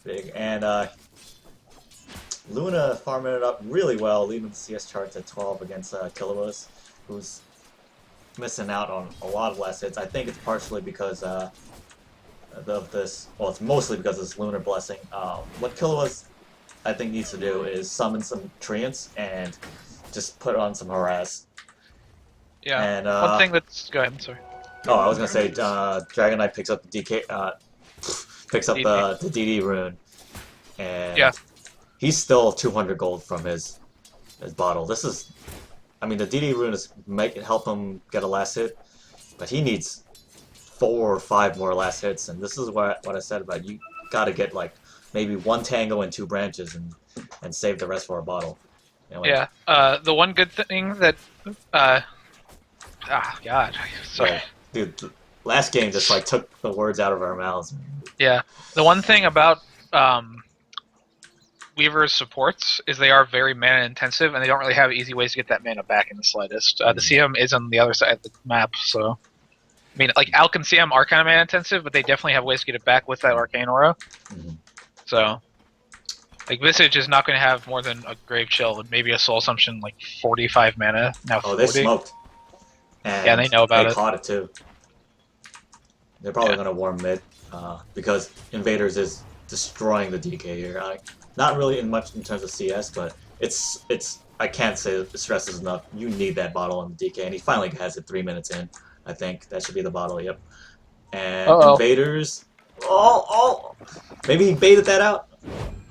big. And Luna farming it up really well, leaving the CS charts at 12 against Kilowas, who's missing out on a lot of last hits. I think it's partially because of this. Well, it's mostly because of this Lunar Blessing. What Kilowas, I think, needs to do is summon some Treants and just put on some harass. Yeah. And, one thing that's go ahead. I'm sorry. Oh, I was gonna say, Dragon Knight picks up the DK, picks up the DD rune, and yeah, he's still 200 gold from his bottle. This is, I mean, the DD rune is help him get a last hit, but he needs 4 or 5 more last hits, and this is what I said about you got to get like maybe 1 tango and 2 branches and save the rest for a bottle. Anyway. Yeah. The one good thing that God, sorry. Yeah. Dude, the last game just like took the words out of our mouths. Yeah, the one thing about Weaver's supports is they are very mana intensive, and they don't really have easy ways to get that mana back in the slightest. The CM is on the other side of the map, so I mean, like Alk and CM are kind of mana intensive, but they definitely have ways to get it back with that Arcane Aura. So, like Visage is not going to have more than a Grave Chill and maybe a Soul Assumption, like 45 mana. Now 40. Oh, they smoked. And yeah, they know about it. They caught it too. They're probably going to warm mid because Invaders is destroying the DK here. Not really much in terms of CS, but it's. I can't say it stresses enough. You need that bottle on the DK, and he finally has it 3 minutes in. I think that should be the bottle. Yep. And Invaders. Oh! Maybe he baited that out.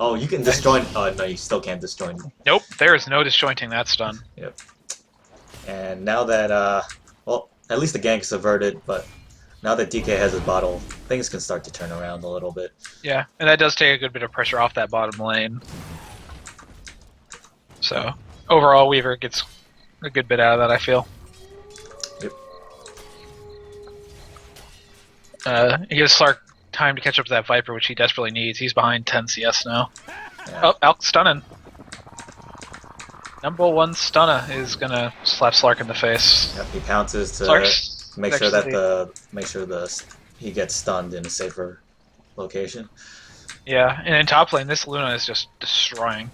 Oh, you can disjoint. Oh no, you still can't disjoint. Nope, there is no disjointing that stun. Yep. And now that well, at least the gank is averted, but now that DK has his bottle, things can start to turn around a little bit. Yeah, and that does take a good bit of pressure off that bottom lane. So, overall, Weaver gets a good bit out of that, I feel. Yep. He gives Slark time to catch up to that Viper, which he desperately needs. He's behind 10 CS now. Yeah. Oh, Alk stunning. Number 1 stunner is gonna slap Slark in the face. Yep, he pounces to make sure that he gets stunned in a safer location. Yeah, and in top lane, this Luna is just destroying.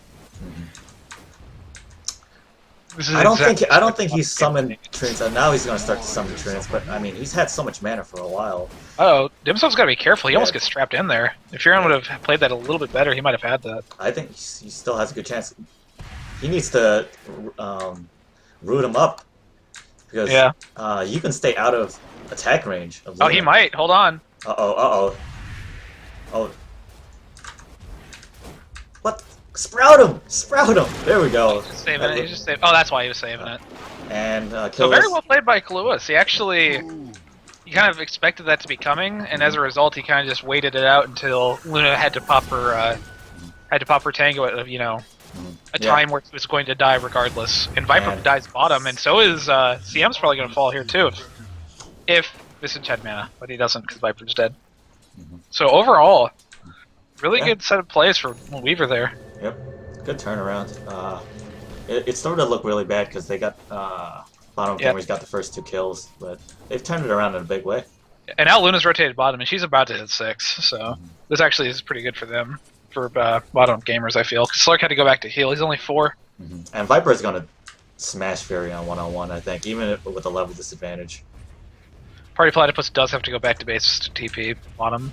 This is I don't think he's summoned Treants. Now he's gonna start to summon Treants, but I mean he's had so much mana for a while. Oh, Dimsum's gotta be careful. He almost gets trapped in there. If Furon would have played that a little bit better, he might have had that. I think he still has a good chance. He needs to root him up because you can stay out of attack range of Luna. Oh, he might. Hold on. Oh. What? Sprout him! Sprout him! There we go. He's just saving it. He's just saving. Oh, that's why he was saving it. And so very well played by Kaluas. He actually he kind of expected that to be coming, and as a result, he kind of just waited it out until Luna had to pop her tango at a time where it was going to die regardless. And Viper dies bottom, and so is CM's probably going to fall here too if Visage had mana, but he doesn't because Viper's dead. So overall, really good set of plays for Weaver there. Yep, good turnaround. It started to look really bad because they got bottom gamers got the first 2 kills, but they've turned it around in a big way. And now Luna's rotated bottom, and she's about to hit 6, so this actually is pretty good for them, for bottom gamers, I feel. Because Slark had to go back to heal. He's only 4. And Viper is going to smash Fury on 1-on-1, I think, even with a level disadvantage. Party Platypus does have to go back to base to TP bottom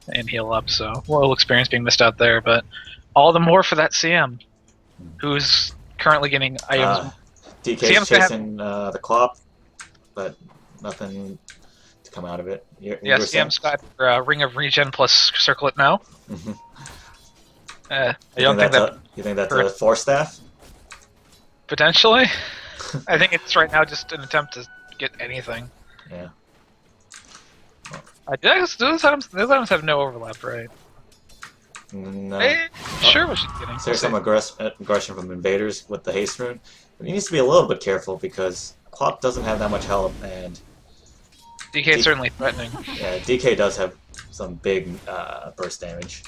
and heal up, so a little experience being missed out there, but all the more for that CM, who's currently getting items. DK's chasing the Clop, but nothing to come out of it. CM's got Ring of Regen plus Circle It now. I don't think that. You think that's a 4-staff? Potentially. I think it's right now just an attempt to get anything. Yeah. Those items have no overlap, right? No. Sure what she's getting. There's some aggression from Invaders with the haste rune. But he needs to be a little bit careful because Clop doesn't have that much health, and DK is certainly threatening. Yeah, DK does have some big burst damage.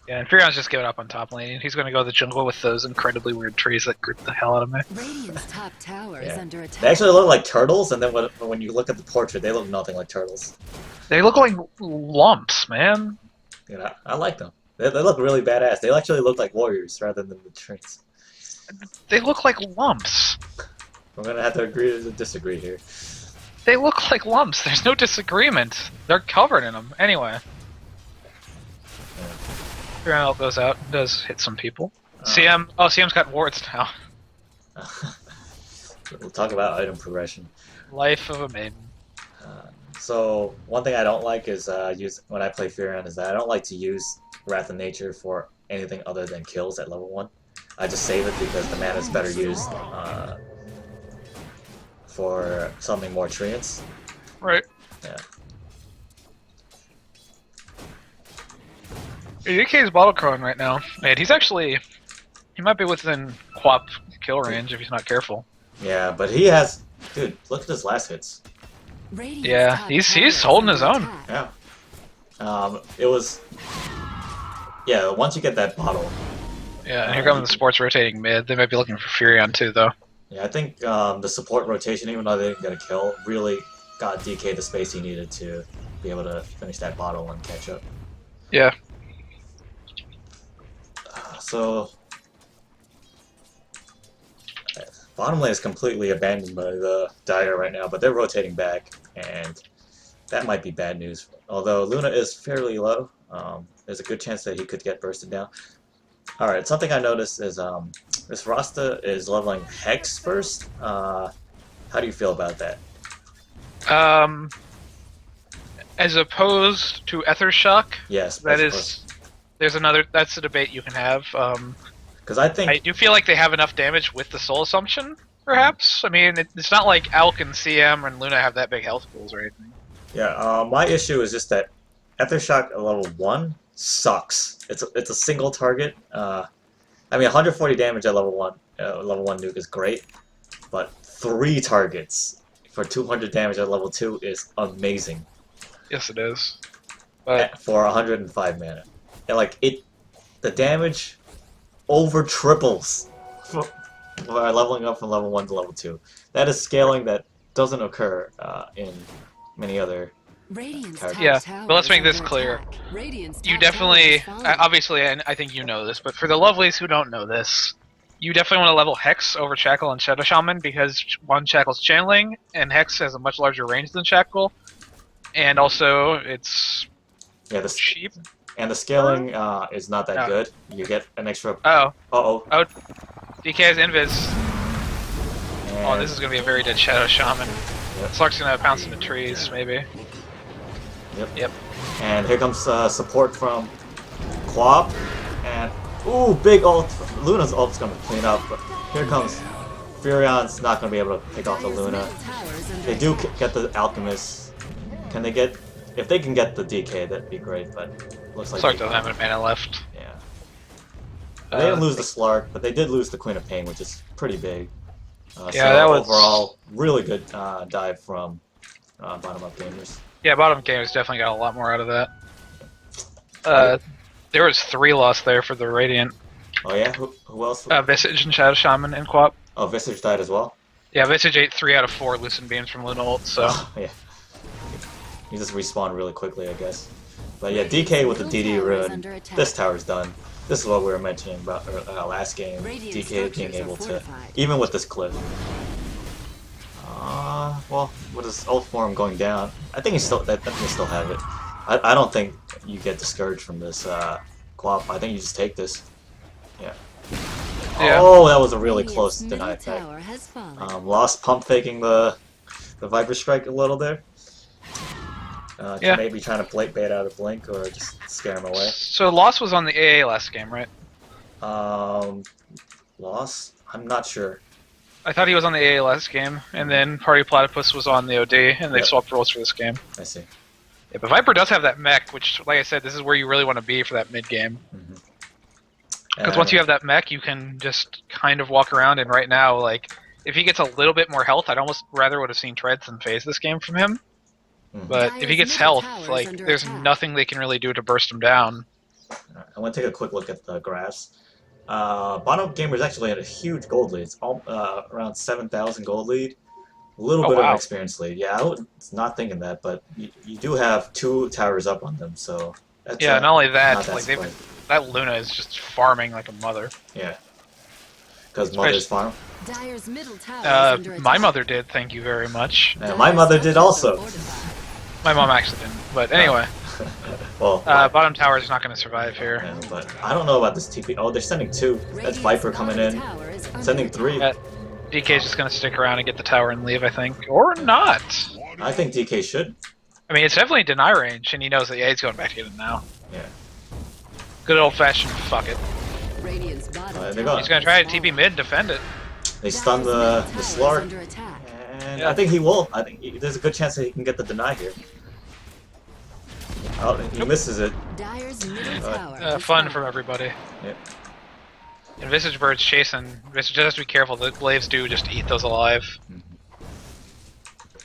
Yeah, and Furion's just giving up on top lane. He's going to go to the jungle with those incredibly weird trees that grip the hell out of me. Radiant's top tower is under attack. They actually look like turtles, and then when you look at the portrait, they look nothing like turtles. They look like lumps, man. Yeah, I like them. They look really badass. They actually look like warriors rather than the trains. They look like lumps. We're gonna have to agree to disagree here. They look like lumps. There's no disagreement. They're covered in them. Anyway. Granule goes out, does hit some people. CM's got wards now. We'll talk about item progression. Life of a maiden. So one thing I don't like is when I play Furion is that I don't like to use Wrath of Nature for anything other than kills at level 1. I just save it because the mana is better used for summoning more treants. Right. Yeah. DK's Battlecron right now. Man, he might be within Quap kill range if he's not careful. Yeah, but he has... Dude, look at his last hits. Yeah, he's holding his own. Yeah. It was... Yeah, once you get that bottle... Yeah, and here come the supports rotating mid. They might be looking for Furion too, though. Yeah, I think the support rotation, even though they didn't get a kill, really got DK the space he needed to be able to finish that bottle and catch up. Yeah. So... Bottom lane is completely abandoned by the Dire right now, but they're rotating back, and that might be bad news. Although Luna is fairly low, there's a good chance that he could get bursted down. Alright, something I noticed is this Rasta is leveling Hex first. How do you feel about that? As opposed to Ether Shock, Yes, that's a debate you can have. Because I do feel like they have enough damage with the Soul Assumption, perhaps. I mean, it's not like Alk and CM and Luna have that big health pools or anything. Yeah, my issue is just that Ether Shock at level 1 sucks. It's a single target. I mean, 140 damage at level 1 nuke is great, but 3 targets for 200 damage at level 2 is amazing. Yes, it is. But for 105 mana, and the damage over triples for leveling up from level 1 to level 2. That is scaling that doesn't occur in many other characters. Yeah, but let's make this clear. You definitely, obviously, and I think you know this, but for the lovelies who don't know this, you definitely want to level Hex over Shackle and Shadow Shaman because one, Shackle's channeling, and Hex has a much larger range than Shackle, and also it's cheap. And the scaling is not that good. You get an extra... Oh, DK has Invis. And... this is going to be a very dead Shadow Shaman. Yep. Slark's going to bounce into trees, maybe. Yep. And here comes support from Quap. And, ooh, big ult. Luna's ult's going to clean up. But here comes Furion's not going to be able to pick off the Luna. They do get the Alchemist. Can they get... If they can get the DK, that'd be great, but looks like Slark doesn't have any mana left. Yeah. They didn't lose the Slark, but they did lose the Queen of Pain, which is pretty big. Yeah, so that was overall really good dive from bottom-up gamers. Yeah, bottom gamers definitely got a lot more out of that. There was 3 lost there for the Radiant. Oh yeah, who else? Visage and Shadow Shaman and Quap. Oh, Visage died as well. Yeah, Visage ate 3 out of 4 Lucent Beams from Luna ult, so... Yeah. He just respawned really quickly, I guess. But yeah, DK with the DD rune, this tower's done. This is what we were mentioning about last game. DK being able to, even with this clip. Well, with his ult form going down, I think he still have it. I don't think you get discouraged from this Quap. I think you just take this. Yeah. Oh, that was a really close deny attack. Lost pump faking the Viper Strike a little there. Maybe trying to bait out a blink or just scare him away. So Lost was on the AA last game, right? Lost? I'm not sure. I thought he was on the AA last game, and then Party Platypus was on the OD, and they swapped roles for this game. I see. Yeah, but Viper does have that mech, which, like I said, this is where you really want to be for that mid game. Because once you have that mech, you can just kind of walk around, and right now, like, if he gets a little bit more health, I'd almost rather would have seen Treads than Phase this game from him. But if he gets health, like, there's nothing they can really do to burst him down. I want to take a quick look at the graphs. Bottom Gamers actually had a huge gold lead. It's around 7,000 gold lead. A little bit of an experience lead. Yeah, I was not thinking that, but you do have 2 towers up on them, so... That's, not only that, like that Luna is just farming like a mother. Yeah. Because mother's farm. Dyer's middle tower is under attack. My mother did, thank you very much. And my mother did also. My mom actually didn't, but anyway. Well, bottom tower is not going to survive here. yeah, but I don't know about this TP. Oh, they're sending 2. That's Viper coming in. Sending 3. DK's just going to stick around and get the tower and leave, I think. Or not. I think DK should. I mean, it's definitely deny range, and he knows that, yeah, he's going back to get it now. Yeah. Good old-fashioned fuck it. Radiant's bottom They're tower gone. He's going to try to TP mid, defend it. They stun the Slark. under attack. And Yeah. I think he will. I think there's a good chance that he can get the deny here. Oh, he misses it. Dyer's middle tower is Fun down. from everybody. Yep. And Visage Bird's chasing. Visage just has to be careful. The Blaves do just eat those alive.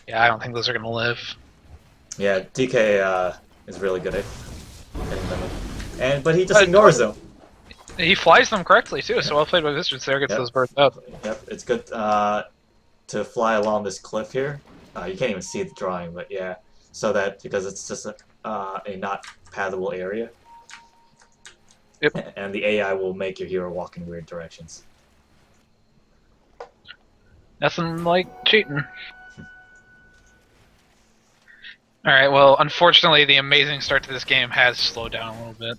Yeah, I don't think those are going to live. Yeah, DK is really good at hitting them. But he just ignores them. He flies them correctly, too, so well played by Visage there, gets Yep. those birds up. Yep, it's good to fly along this cliff here. You can't even see the drawing, but yeah. So that, because it's just a not pathable area. Yep. And the AI will make your hero walk in weird directions. Nothing like cheating. Alright, well, unfortunately, the amazing start to this game has slowed down a little bit.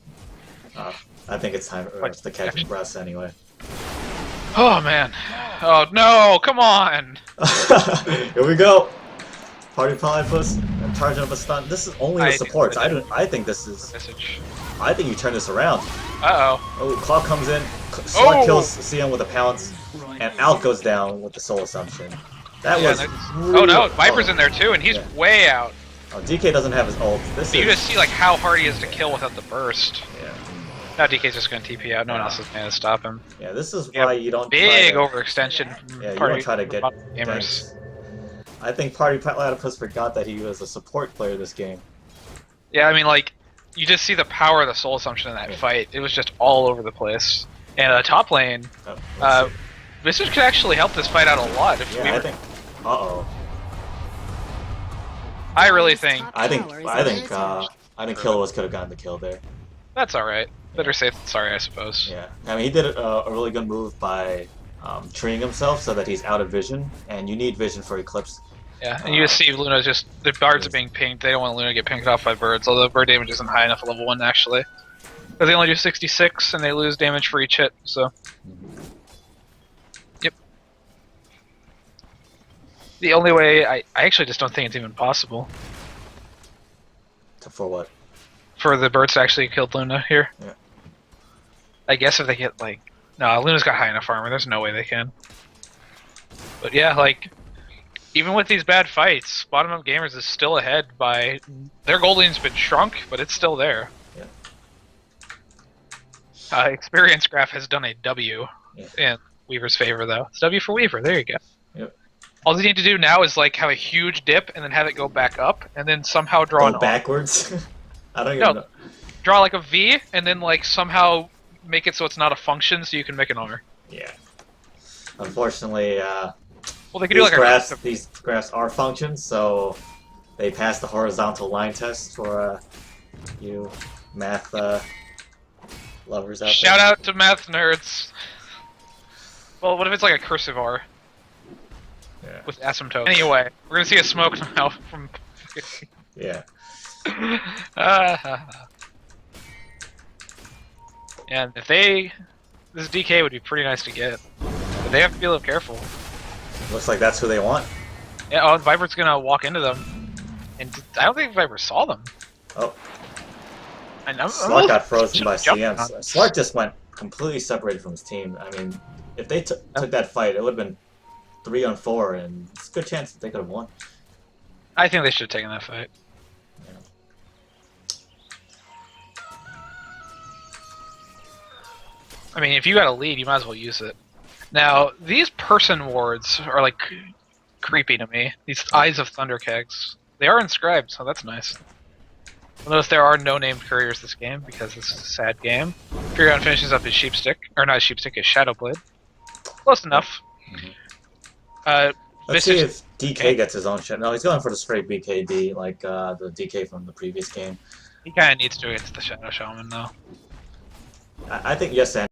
I think it's time for us to catch your breaths anyway. Oh, man. Oh, no, come on! Here we go. Party Platypus, charging up a stun. This is only the supports. I think this is. Visage. I think you turn this around. Uh-oh. Oh, Claw comes in. Slark kills CM with a pounce, and Alt goes down with the Soul Assumption. That Yeah, was. oh, no, Viper's in there, too, and he's way out. Oh, DK doesn't have his ult. This But you is. just see, like, how hard he is to kill without the burst. Yeah. Now DK's just going to TP out. No one else is going to stop him. Yeah, this is Yeah, why you don't. Big try to, overextension from Yeah, you party don't try to get gamers. ganks. I think Party Platypus forgot that he was a support player this game. Yeah, I mean, like, you just see the power of the Soul Assumption in that fight. It was just all over the place. And top lane, Oh, let's see. Visage could actually help this fight out a lot. If Yeah, we I were, think. Uh-oh. I really think I think Tower is under attack. Kilowatts could have gotten the kill there. that's all right. Better safe than sorry, I suppose. Yeah, I mean he did a really good move by treeing himself so that he's out of vision, and you need vision for Eclipse. Yeah, and you just see Luna just the birds are being pinged. They don't want Luna to get pinged off by birds, although bird damage isn't high enough at level 1 actually. Because they only do 66 and they lose damage for each hit, so. Yep. The only way I actually just don't think it's even possible For what? for the birds to actually kill Luna here. Yeah. I guess if they get like no, Luna's got high enough armor, there's no way they can. But yeah, like even with these bad fights, Bottom Up Gamers is still ahead by their gold lane's been shrunk, but it's still there. Yeah. Experience Graph has done a W in Weaver's favor though. It's W for Weaver, there you go. Yep. All they need to do now is like have a huge dip and then have it go back up and then somehow draw Go backwards. I don't even No. know. draw like a V and then like somehow make it so it's not a function so you can make an R. Yeah. Unfortunately, Well, they could do like these graphs are functions, so they pass the horizontal line test for you math lovers out shout there. out to math nerds. Well, what if it's like a cursive R Yeah. with asymptote? Anyway, we're gonna see a smoke now from. Yeah. And if this DK would be pretty nice to get, but they have to be a little careful. Looks like that's who they want. Yeah, oh, Viper's gonna walk into them, and I don't think Viper saw them. Oh. And I'm Slark got frozen by jumping CM. on this. Slark just went completely separated from his team. I mean, if they took that fight, it would have been 3-on-4, and it's a good chance that they could have won. I think they should have taken that fight. Yeah. I mean, if you got a lead, you might as well use it. Now, these person wards are like creepy to me. These Eyes of Thunderkegs. They are inscribed, so that's nice. You'll notice there are no named couriers this game because this is a sad game. Furion finishes up his Sheepstick, or not Sheepstick, his Shadowblade. Close enough. Let's see if DK gets his own shit. No, he's going for the straight BKB, like the DK from the previous game. He kind of needs to against the Shadow Shaman, though. I think yes, and